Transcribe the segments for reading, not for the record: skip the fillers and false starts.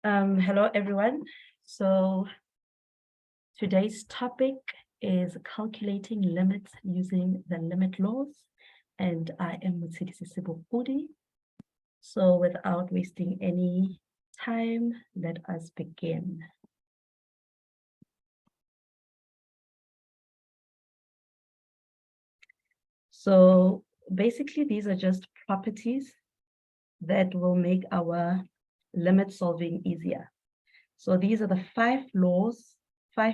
Hello, everyone. So today's topic is calculating limits using the limit laws, and I am Motshidisi Sebogodi. So without wasting any time, let us begin. So basically, these are just properties that will make our limit solving easier. So these are the five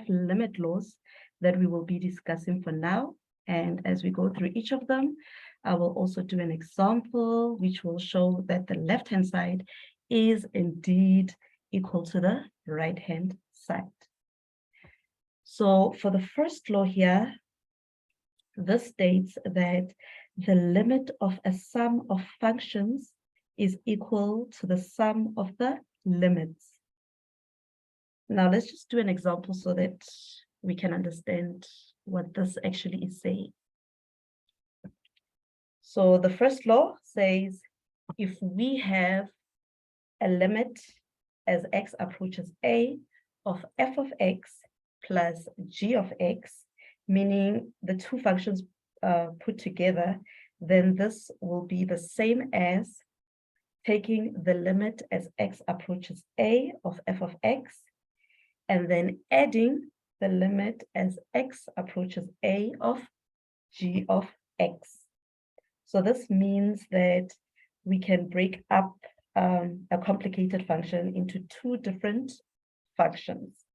limit laws that we will be discussing for now. And as we go through each of them, I will also do an example which will show that the left-hand side is indeed equal to the right-hand side. So for the first law here, this states that the limit of a sum of functions is equal to the sum of the limits. Now let's just do an example so that we can understand what this actually is saying. So the first law says, if we have a limit as x approaches a of f of x plus g of x, meaning the two functions put together, then this will be the same as taking the limit as x approaches a of f of x, and then adding the limit as x approaches a of g of x. So this means that we can break up a complicated function into two different functions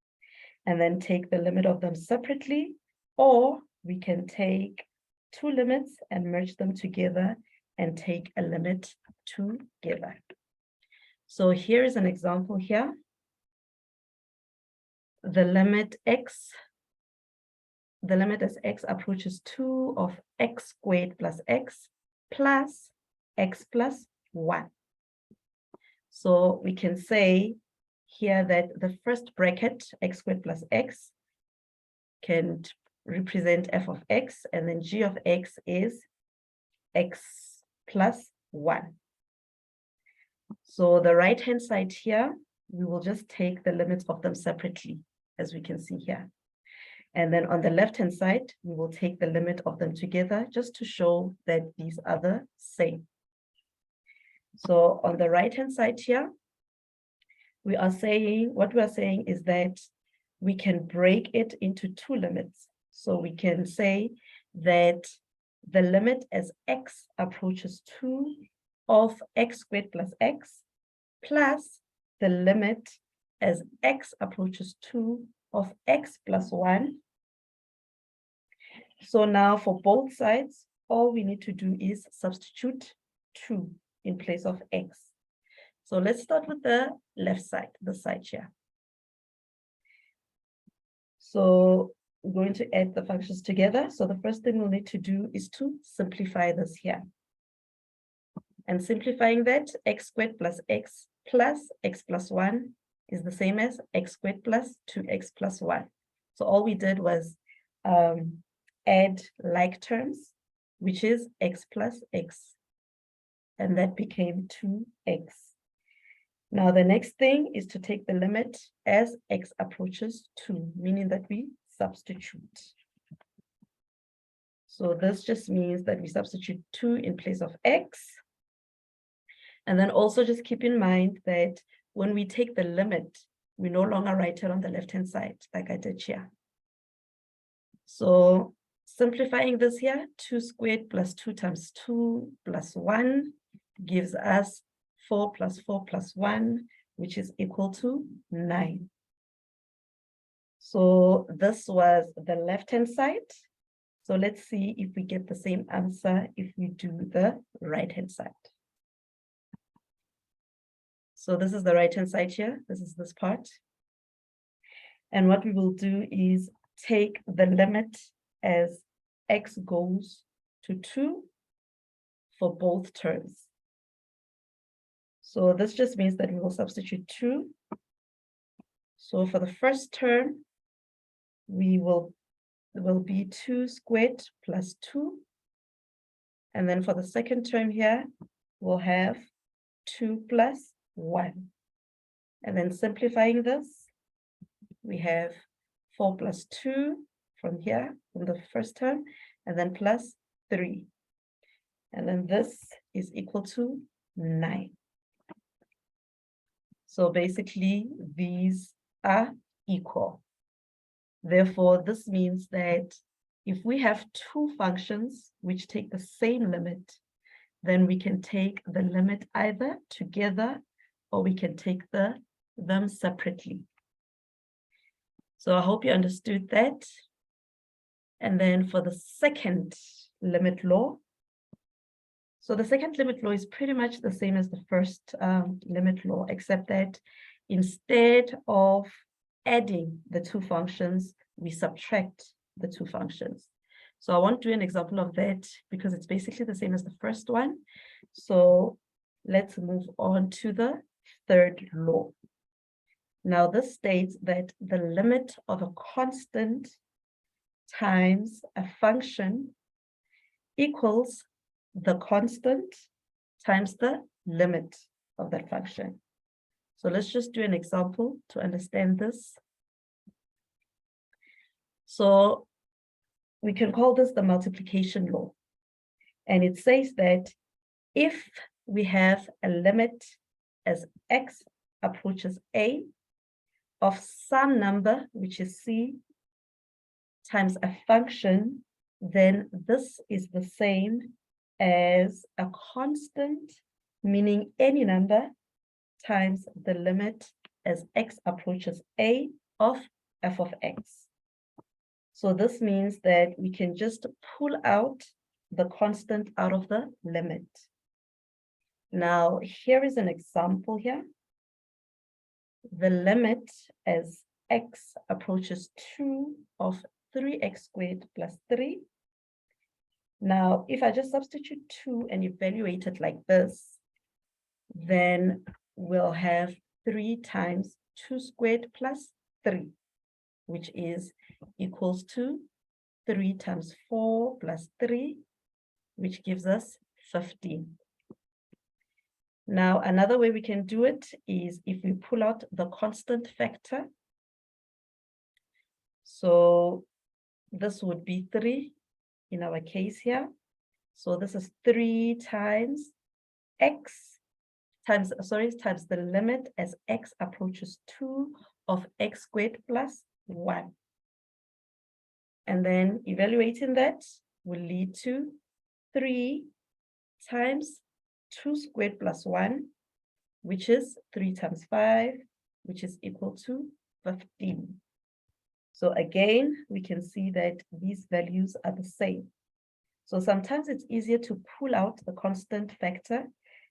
and then take the limit of them separately, or we can take two limits and merge them together and take a limit together. So here is an example here. The limit as x approaches 2 of x squared plus x plus 1. So we can say here that the first bracket, x squared plus x, can represent f of x, and then g of x is x plus 1. So the right-hand side here, we will just take the limits of them separately, as we can see here. And then on the left-hand side, we will take the limit of them together just to show that these are the same. So on the right-hand side here, what we are saying is that we can break it into two limits. So we can say that the limit as x approaches 2 of x squared plus x plus the limit as x approaches 2 of x plus 1. So now for both sides, all we need to do is substitute 2 in place of x. So let's start with the left side, the side here. So we're going to add the functions together. So the first thing we'll need to do is to simplify this here. And simplifying that, x squared plus x plus 1 is the same as x squared plus 2x plus 1. So all we did was add like terms, which is x plus x, and that became 2x. Now the next thing is to take the limit as x approaches 2, meaning that we substitute. So this just means that we substitute 2 in place of x. And then also just keep in mind that when we take the limit, we no longer write it on the left-hand side, like I did here. So simplifying this here, 2 squared plus 2 times 2 plus 1 gives us 4 plus 4 plus 1, which is equal to 9. So this was the left-hand side. So let's see if we get the same answer if we do the right-hand side. So this is the right-hand side here. This is this part. And what we will do is take the limit as x goes to 2 for both terms. So this just means that we will substitute 2. So for the first term, will be 2 squared plus 2. And then for the second term here, we'll have 2 plus 1. And then simplifying this, we have 4 plus 2 from here, from the first term, and then plus 3. And then this is equal to 9. So basically, these are equal. Therefore, this means that if we have two functions which take the same limit, then we can take the limit either together or we can take them separately. So I hope you understood that. And then for the second limit law, so the second limit law is pretty much the same as the first limit law, except that instead of adding the two functions, we subtract the two functions. So I won't do an example of that because it's basically the same as the first one. So let's move on to the third law. Now this states that the limit of a constant times a function equals the constant times the limit of that function. So let's just do an example to understand this. So we can call this the multiplication law. And it says that if we have a limit as x approaches a of some number, which is c, times a function, then this is the same as a constant, meaning any number, times the limit as x approaches a of f of x. So this means that we can just pull out the constant out of the limit. Now, here is an example here. The limit as x approaches 2 of 3x squared plus 3. Now, if I just substitute 2 and evaluate it like this, then we'll have 3 times 2 squared plus 3, which is equals to 3 times 4 plus 3, which gives us 15. Now, another way we can do it is if we pull out the constant factor. So this would be 3 in our case here. So this is 3 times x times the limit as x approaches 2 of x squared plus 1. And then evaluating that will lead to 3 times 2 squared plus 1, which is 3 times 5, which is equal to 15. So again, we can see that these values are the same. So sometimes it's easier to pull out the constant factor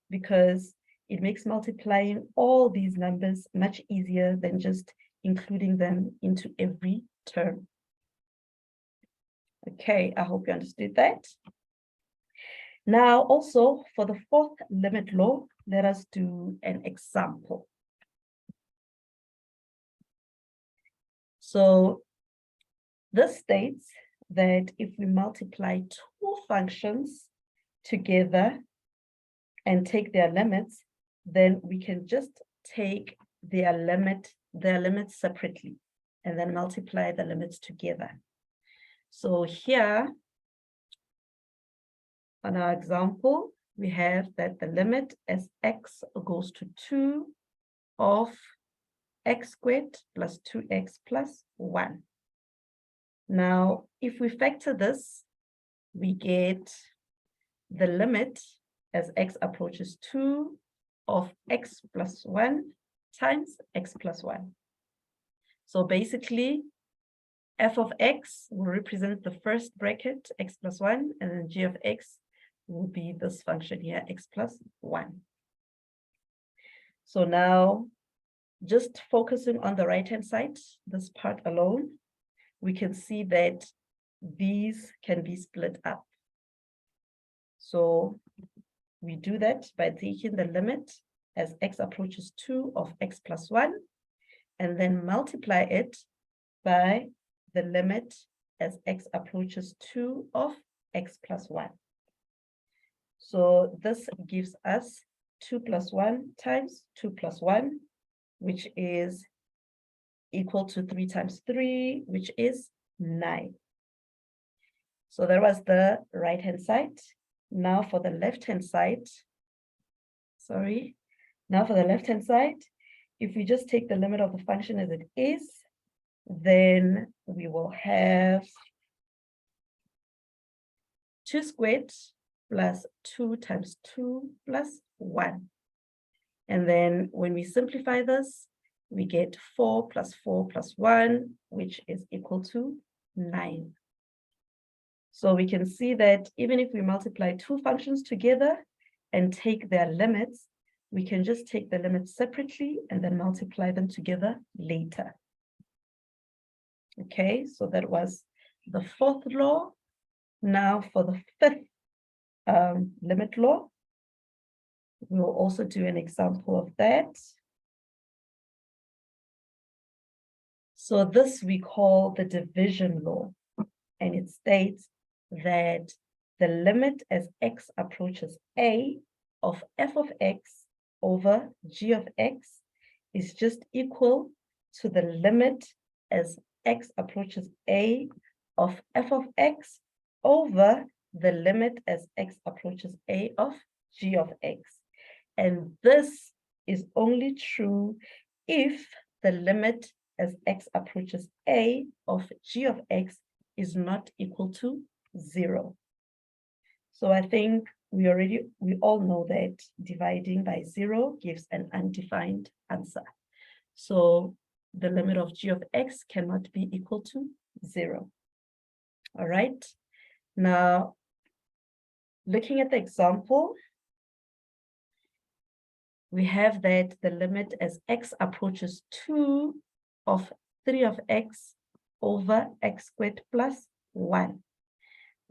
because it makes multiplying all these numbers much easier than just including them into every term. Okay, I hope you understood that. Now, also for the fourth limit law, let us do an example. So this states that if we multiply two functions together and take their limits, then we can just take their limits separately and then multiply the limits together. So here, on our example, we have that the limit as x goes to 2 of x squared plus 2x plus 1. Now, if we factor this, we get the limit as x approaches 2 of x plus 1 times x plus 1. So basically, f of x will represent the first bracket, x plus 1, and then g of x will be this function here, x plus 1. So now, just focusing on the right-hand side, this part alone, we can see that these can be split up. So we do that by taking the limit as x approaches 2 of x plus 1, and then multiply it by the limit as x approaches 2 of x plus 1. So this gives us 2 plus 1 times 2 plus 1, which is equal to 3 times 3, which is 9. So that was the right-hand side. Now for the left-hand side, now for the left-hand side, if we just take the limit of the function as it is, then we will have 2 squared plus 2 times 2 plus 1. And then when we simplify this, we get 4 plus 4 plus 1, which is equal to 9. So we can see that even if we multiply two functions together and take their limits, we can just take the limits separately and then multiply them together later. Okay, so that was the fourth law. Now for the fifth limit law, we will also do an example of that. So this we call the division law, and it states that the limit as x approaches a of f of x over g of x is just equal to the limit as x approaches a of f of x over the limit as x approaches a of g of x. And this is only true if the limit as x approaches a of g of x is not equal to 0. So I think we all know that dividing by 0 gives an undefined answer. So the limit of g of x cannot be equal to 0. All right. Now, looking at the example, we have that the limit as x approaches 2 of 3 of x over x squared plus 1.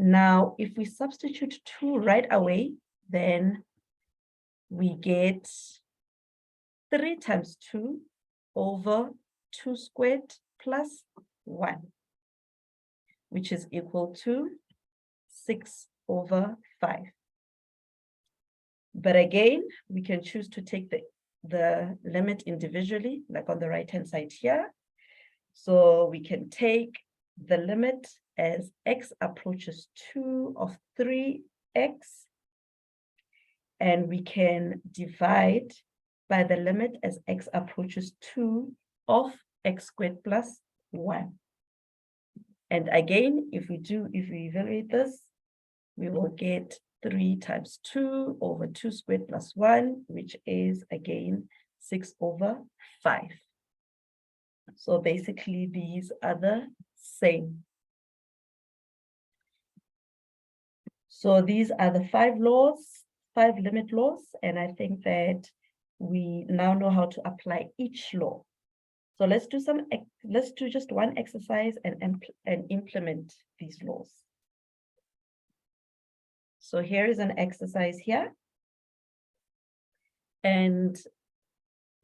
Now, if we substitute 2 right away, then we get 3 times 2 over 2 squared plus 1, which is equal to 6 over 5. But again, we can choose to take the limit individually, like on the right-hand side here. So we can take the limit as x approaches 2 of 3x, and we can divide by the limit as x approaches 2 of x squared plus 1. And again, if we evaluate this, we will get 3 times 2 over 2 squared plus 1, which is again 6 over 5. So basically these are the same. So these are the 5 limit laws, and I think that we now know how to apply each law. So let's do just one exercise and implement these laws. So here is an exercise here. And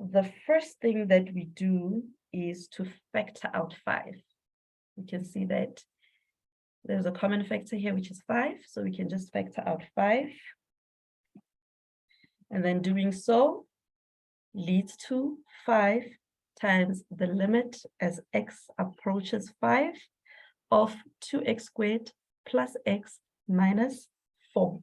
the first thing that we do is to factor out 5. We can see that there's a common factor here, which is 5. So we can just factor out 5. And then doing so leads to 5 times the limit as x approaches 5 of 2x squared plus x minus 4.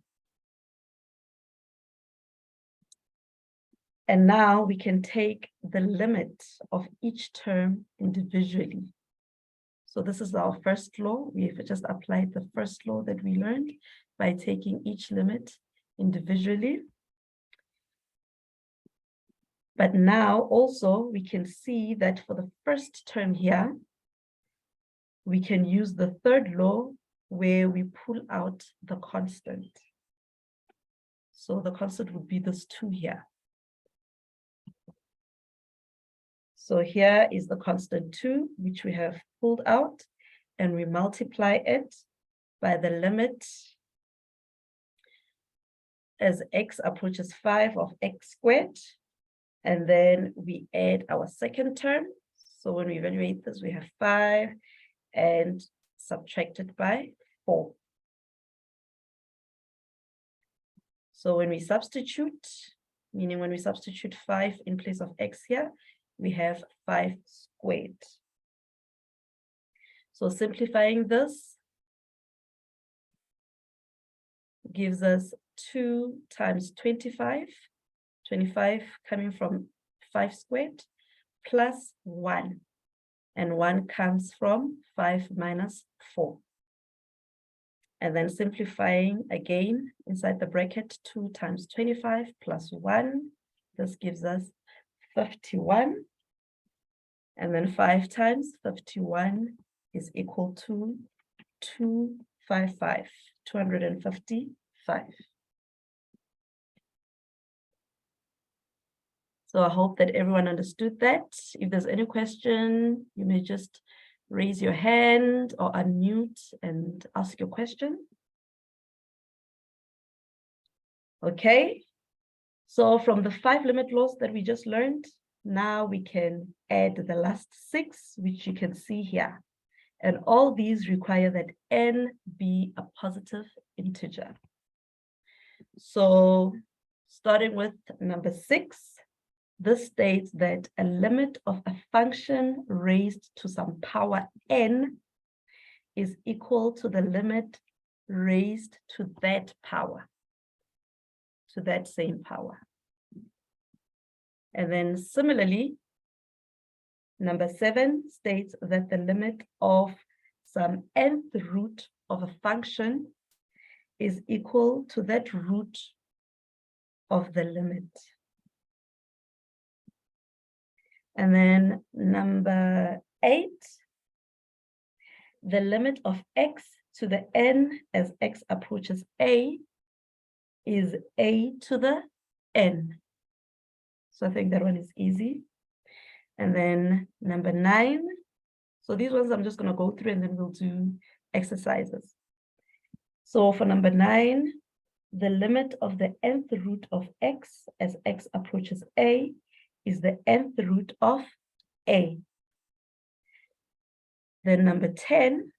And now we can take the limit of each term individually. So this is our first law. We've just applied the first law that we learned by taking each limit individually. But now also we can see that for the first term here, we can use the third law where we pull out the constant. So the constant would be this 2 here. So here is the constant 2, which we have pulled out, and we multiply it by the limit as x approaches 5 of x squared. And then we add our second term. So when we evaluate this, we have 5 and subtracted by 4. So when we substitute, meaning when we substitute 5 in place of x here, we have 5 squared. So simplifying this gives us 2 times 25, 25 coming from 5 squared, plus 1. And 1 comes from 5 minus 4. And then simplifying again inside the bracket, 2 times 25 plus 1. This gives us 51. And then 5 times 51 is equal to 255, 255. So I hope that everyone understood that. If there's any question, you may just raise your hand or unmute and ask your question. Okay. So from the 5 limit laws that we just learned, now we can add the last 6, which you can see here. And all these require that n be a positive integer. So starting with number 6, this states that a limit of a function raised to some power n is equal to the limit raised to that power, to that same power. And then similarly, number 7 states that the limit of some nth root of a function is equal to that root of the limit. And then number 8, the limit of x to the n as x approaches a is a to the n. So I think that one is easy. And then number 9, so these ones I'm just going to go through and then we'll do exercises. So for number 9, the limit of the nth root of x as x approaches a is the nth root of a. Then number 10,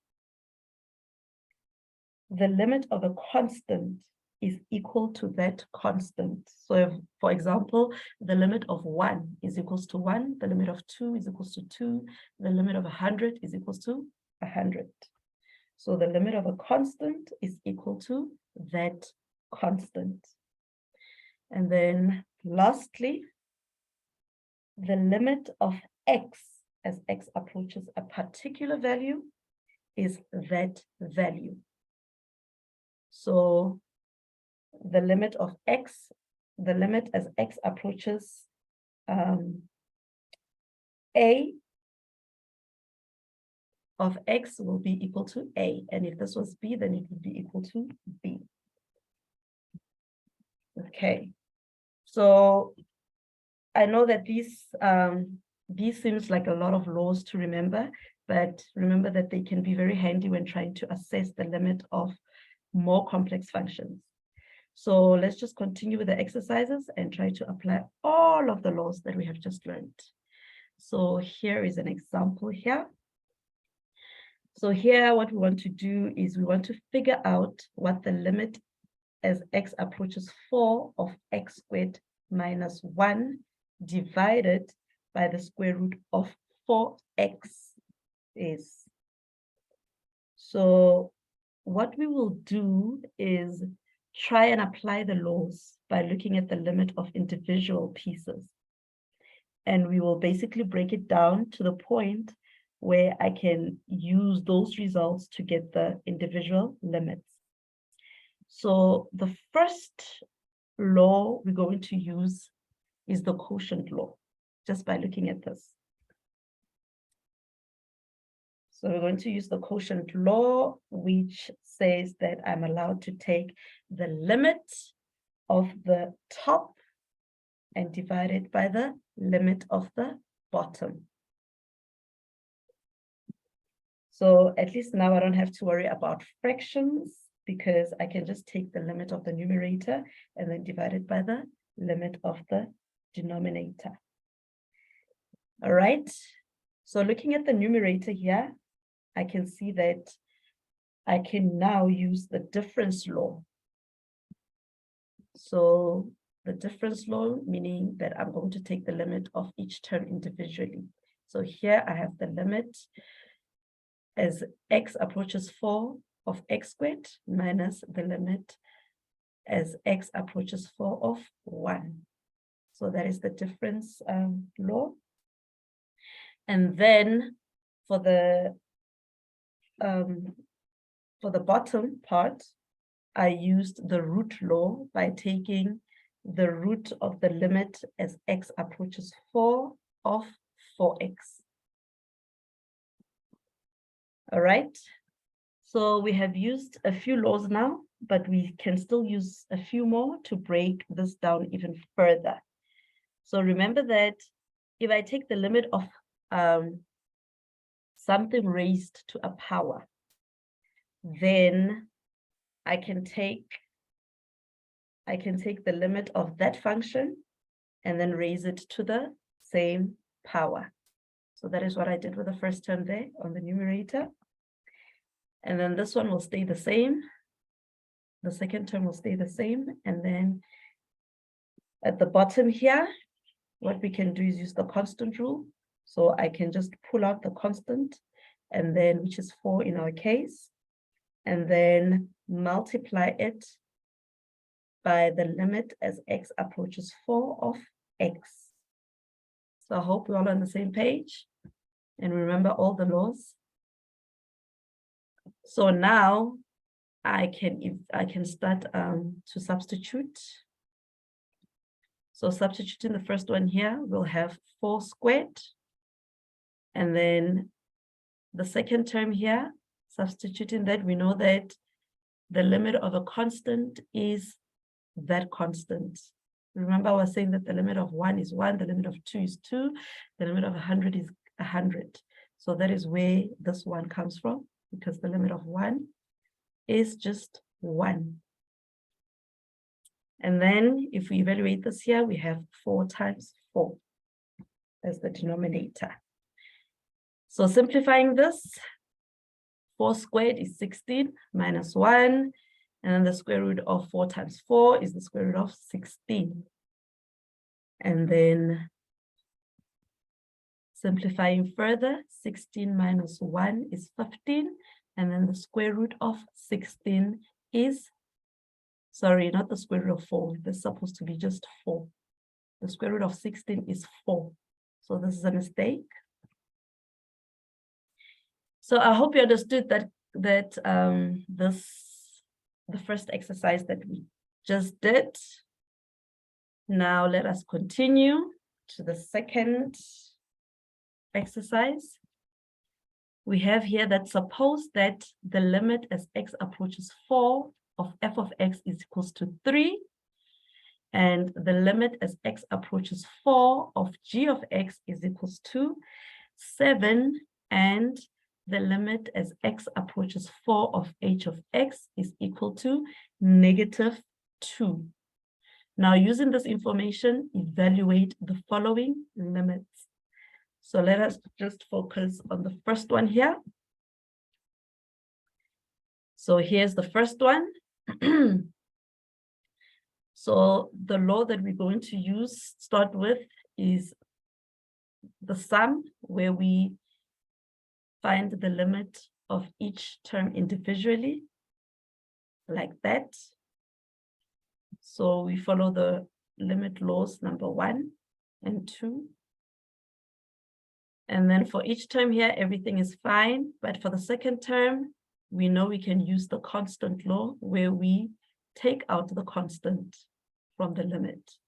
the limit of a constant is equal to that constant. So if, for example, the limit of 1 is equals to 1, the limit of 2 is equals to 2, the limit of 100 is equals to 100. So the limit of a constant is equal to that constant. And then lastly, the limit of x as x approaches a particular value is that value. So the limit of x, the limit as x approaches a of x will be equal to a. And if this was b, then it would be equal to b. Okay. So I know that these seems like a lot of laws to remember, but remember that they can be very handy when trying to assess the limit of more complex functions. So let's just continue with the exercises and try to apply all of the laws that we have just learned. So here is an example here. So here what we want to do is we want to figure out what the limit as x approaches 4 of x squared minus 1 divided by the square root of 4x is. So what we will do is try and apply the laws by looking at the limit of individual pieces. And we will basically break it down to the point where I can use those results to get the individual limits. So the first law we're going to use is the quotient law, just by looking at this. So we're going to use the quotient law, which says that I'm allowed to take the limit of the top and divide it by the limit of the bottom. So at least now I don't have to worry about fractions because I can just take the limit of the numerator and then divide it by the limit of the denominator. All right. So looking at the numerator here, I can see that I can now use the difference law. So the difference law, meaning that I'm going to take the limit of each term individually. So here I have the limit as x approaches 4 of x squared minus the limit as x approaches 4 of 1. So that is the difference law. And then for the bottom part, I used the root law by taking the root of the limit as x approaches 4 of 4x. All right. So we have used a few laws now, but we can still use a few more to break this down even further. So remember that if I take the limit of something raised to a power, then I can take the limit of that function and then raise it to the same power. So that is what I did with the first term there on the numerator. And then this one will stay the same. The second term will stay the same. And then at the bottom here, what we can do is use the constant rule. So I can just pull out the constant, and then, which is 4 in our case, and then multiply it by the limit as x approaches 4 of x. So I hope we're all on the same page and remember all the laws. So now I can start to substitute. So substituting the first one here, we'll have 4 squared. And then the second term here, substituting that, we know that the limit of a constant is that constant. Remember, I was saying that the limit of 1 is 1, the limit of 2 is 2, the limit of 100 is 100. So that is where this one comes from, because the limit of 1 is just 1. And then if we evaluate this here, we have 4 times 4 as the denominator. So simplifying this, 4 squared is 16 minus 1. And then the square root of 4 times 4 is the square root of 16. And then simplifying further, 16 minus 1 is 15. And then the square root of 16 is, sorry, not the square root of 4. This is supposed to be just 4. The square root of 16 is 4. So this is a mistake. So I hope you understood that the first exercise that we just did. Now let us continue to the second exercise. We have here that suppose that the limit as x approaches 4 of f of x is equals to 3, and the limit as x approaches 4 of g of x is equals to 7, and the limit as x approaches 4 of h of x is equal to -2. Now, using this information, evaluate the following limits. So let us just focus on the first one here. So here's the first one. So the law that we're going to start with is the sum, where we find the limit of each term individually, like that. So we follow the limit laws number 1 and 2. And then for each term here, everything is fine. But for the second term, we know we can use the constant law, where we take out the constant from the limit.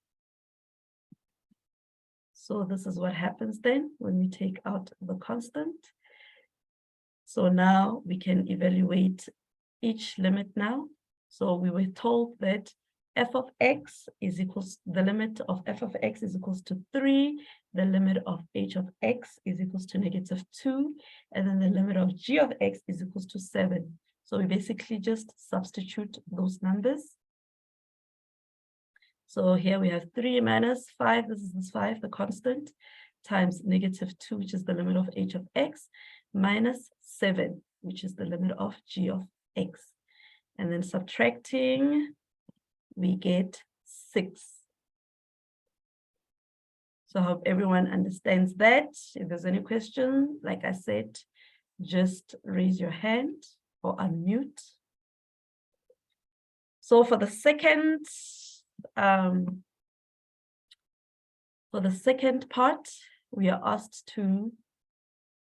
So this is what happens then when we take out the constant. So now we can evaluate each limit now. So we were told that f of x is equals, the limit of f of x is equals to 3, the limit of h of x is equals to -2, and then the limit of g of x is equals to 7. So we basically just substitute those numbers. So here we have 3 minus 5, this is this 5, the constant, times -2, which is the limit of h of x, minus 7, which is the limit of g of x. And then subtracting, we get 6. So I hope everyone understands that. If there's any question, like I said, just raise your hand or unmute. So for the second part, we are asked to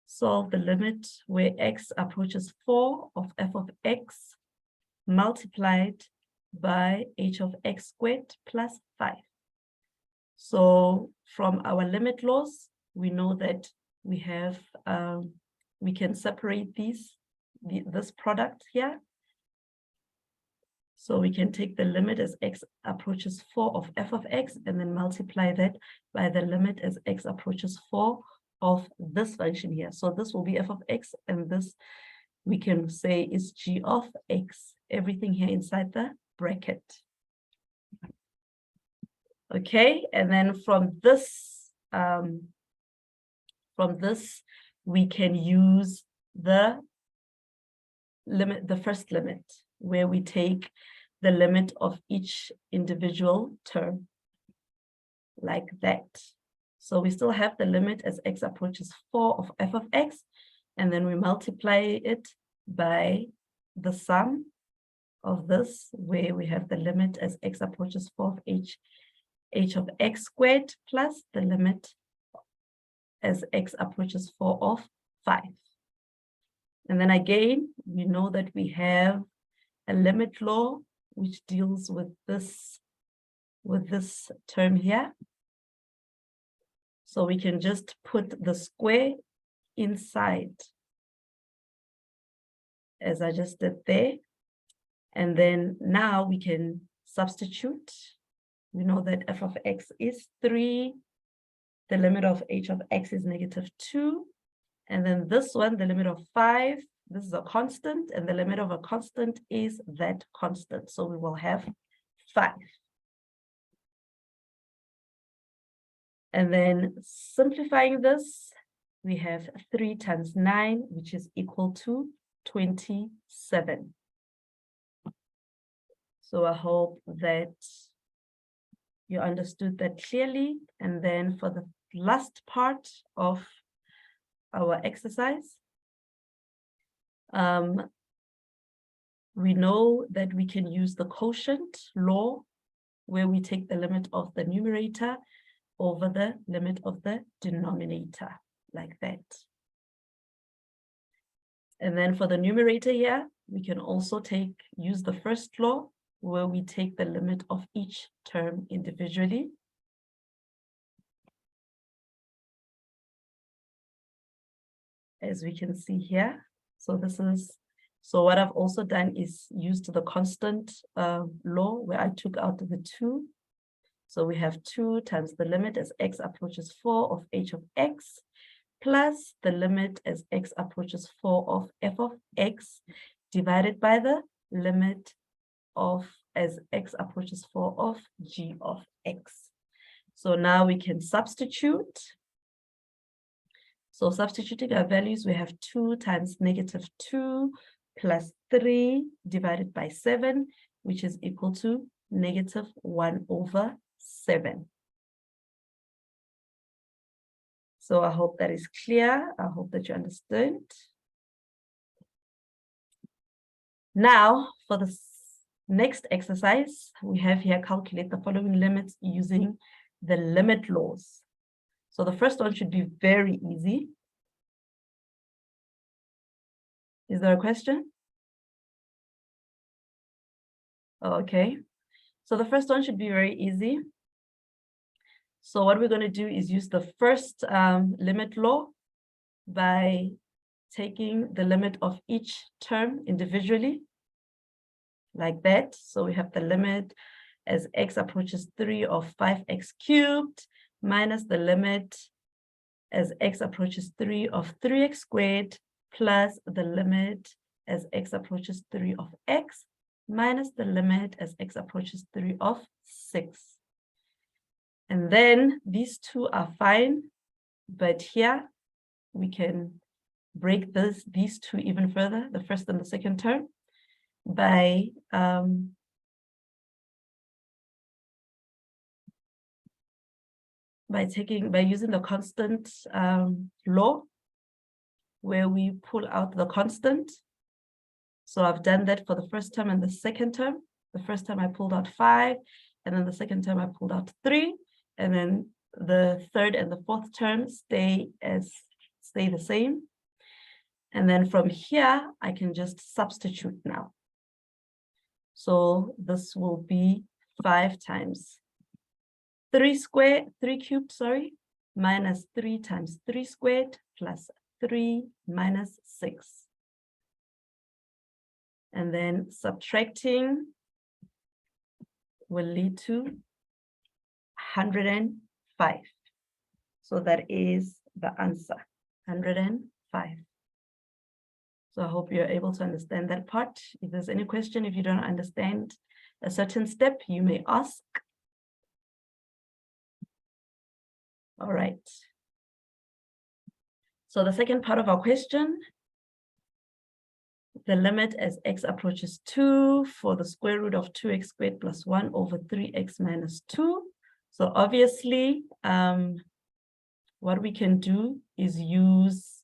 solve the limit where x approaches 4 of f of x multiplied by h of x squared plus 5. So from our limit laws, we know that we have, we can separate this product here. So we can take the limit as x approaches 4 of f of x and then multiply that by the limit as x approaches 4 of this function here. So this will be f of x, and this we can say is g of x, everything here inside the bracket. Okay, and then from this we can use the limit, the first limit, where we take the limit of each individual term like that. So we still have the limit as x approaches 4 of f of x, and then we multiply it by the sum of this, where we have the limit as x approaches 4 of h of x squared plus the limit as x approaches 4 of 5. And then again, we know that we have a limit law which deals with this term here. So we can just put the square inside, as I just did there. And then now we can substitute. We know that f of x is 3. The limit of h of x is -2. And then this one, the limit of 5, this is a constant, and the limit of a constant is that constant. So we will have 5. And then simplifying this, we have 3 times 9, which is equal to 27. So I hope that you understood that clearly. And then for the last part of our exercise, we know that we can use the quotient law, where we take the limit of the numerator over the limit of the denominator, like that. And then for the numerator here, we can also use the first law, where we take the limit of each term individually. As we can see here. So what I've also done is used the constant law, where I took out the 2. So we have 2 times the limit as x approaches 4 of h of x plus the limit as x approaches 4 of f of x divided by the limit of as x approaches 4 of g of x. So now we can substitute. So substituting our values, we have 2 times -2 plus 3 divided by 7, which is equal to -1/7. So I hope that is clear. I hope that you understand. Now, for the next exercise, we have here calculate the following limits using the limit laws. So the first one should be very easy. Is there a question? Okay. So the first one should be very easy. So what we're going to do is use the first limit law by taking the limit of each term individually, like that. So we have the limit as x approaches 3 of 5x cubed minus the limit as x approaches 3 of 3x squared plus the limit as x approaches 3 of x minus the limit as x approaches 3 of 6. And then these two are fine, but here we can break these two even further, the first and the second term, by by using the constant law, where we pull out the constant. So I've done that for the first term and the second term. The first time I pulled out 5, and then the second term I pulled out 3, and then the third and the fourth term stay the same. And then from here, I can just substitute now. So this will be 5 times 3 cubed, sorry, minus 3 times 3 squared plus 3 minus 6. And then subtracting will lead to 105. So that is the answer, 105. So I hope you're able to understand that part. If there's any question, if you don't understand a certain step, you may ask. All right. So the second part of our question, the limit as x approaches 2 for the square root of 2x squared plus 1 over 3x minus 2. So obviously, what we can do is use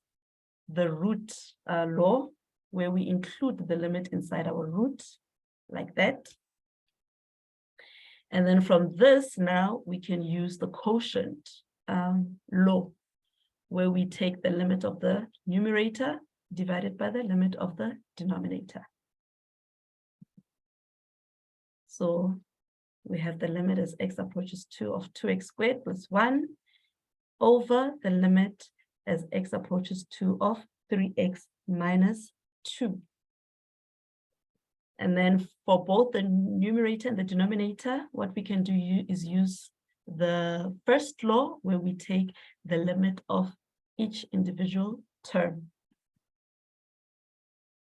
the root law, where we include the limit inside our root, like that. And then from this, now we can use the quotient law, where we take the limit of the numerator divided by the limit of the denominator. So we have the limit as x approaches 2 of 2x squared plus 1 over the limit as x approaches 2 of 3x minus 2. And then for both the numerator and the denominator, what we can do is use the first law, where we take the limit of each individual term.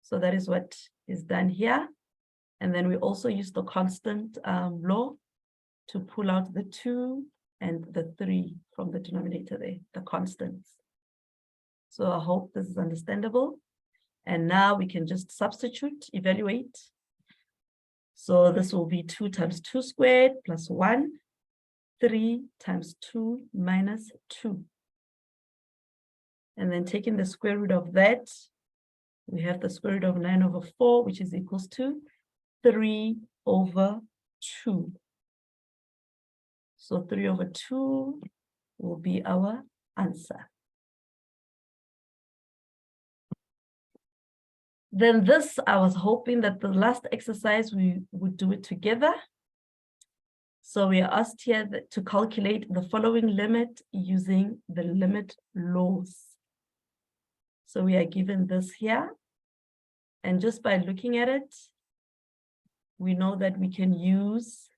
So that is what is done here. And then we also use the constant law to pull out the 2 and the 3 from the denominator there, the constants. So I hope this is understandable. And now we can just substitute, evaluate. So this will be 2 times 2 squared plus 1, 3 times 2 minus 2. And then taking the square root of that, we have the square root of 9 over 4, which is equals to 3 over 2. So 3 over 2 will be our answer. Then this, I was hoping that the last exercise we would do it together. So we are asked here to calculate the following limit using the limit laws. So we are given this here. And just by looking at it, we know that we can use,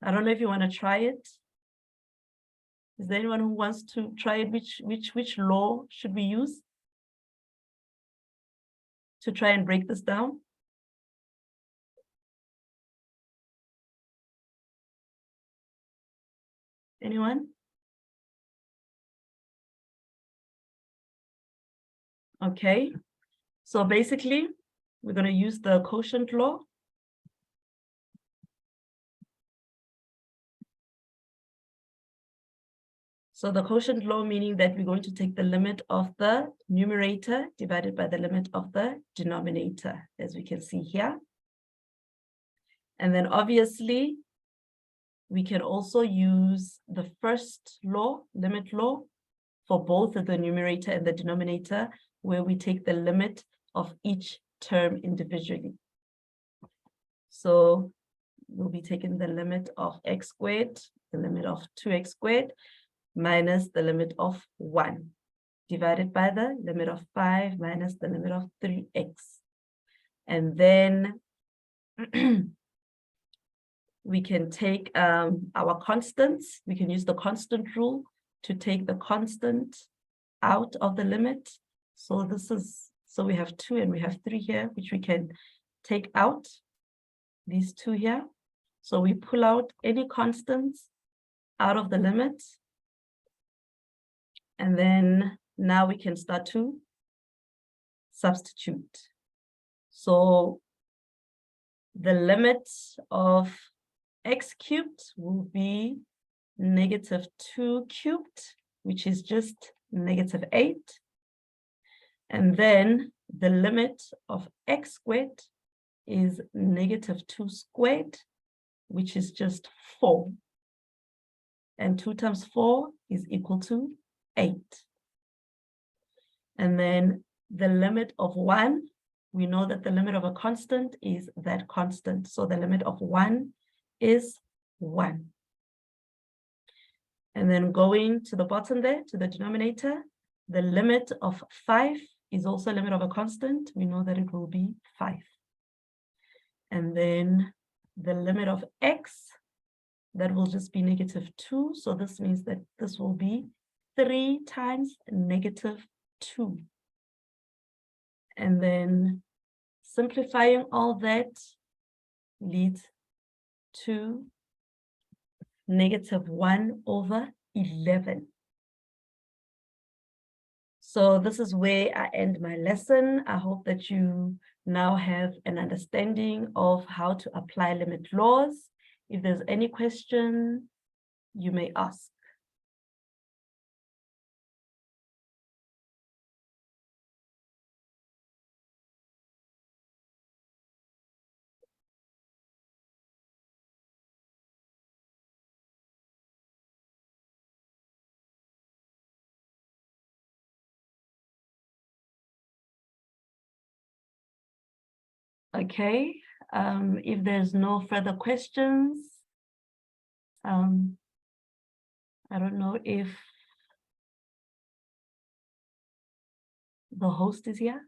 I don't know if you want to try it. Is there anyone who wants to try it? Which law should we use to try and break this down? Anyone? Okay, so basically, we're going to use the quotient law. So the quotient law, meaning that we're going to take the limit of the numerator divided by the limit of the denominator, as we can see here. And then obviously, we can also use the first law, limit law, for both the numerator and the denominator, where we take the limit of each term individually. So we'll be taking the limit of x squared, the limit of 2x squared, minus the limit of 1, divided by the limit of 5 minus the limit of 3x. And then we can take our constants. We can use the constant rule to take the constant out of the limit. So this is, so we have 2 and we have 3 here, which we can take out, these 2 here. So we pull out any constants out of the limit. And then now we can start to substitute. So the limit of x cubed will be negative 2 cubed, which is just negative 8. And then the limit of x squared is negative 2 squared, which is just 4. And 2 times 4 is equal to 8. And then the limit of 1, we know that the limit of a constant is that constant. So the limit of 1 is 1. And then going to the bottom there, to the denominator, the limit of 5 is also a limit of a constant. We know that it will be 5. And then the limit of x, that will just be negative 2. So this means that this will be 3 times negative 2. And then simplifying all that leads to negative 1 over 11. So this is where I end my lesson. I hope that you now have an understanding of how to apply limit laws. If there's any question, you may ask. Okay, if there's no further questions, I don't know if the host is here.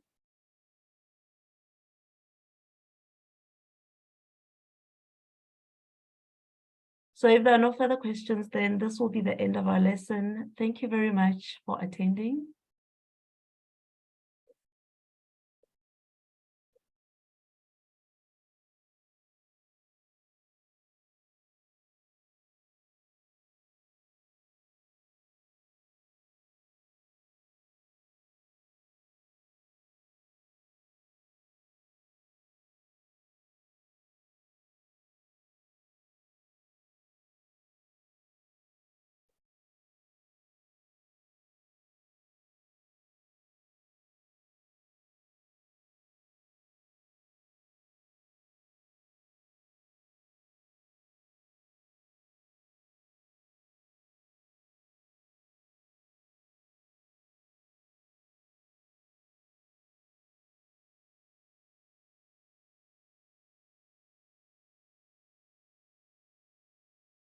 So if there are no further questions, then this will be the end of our lesson. Thank you very much for attending.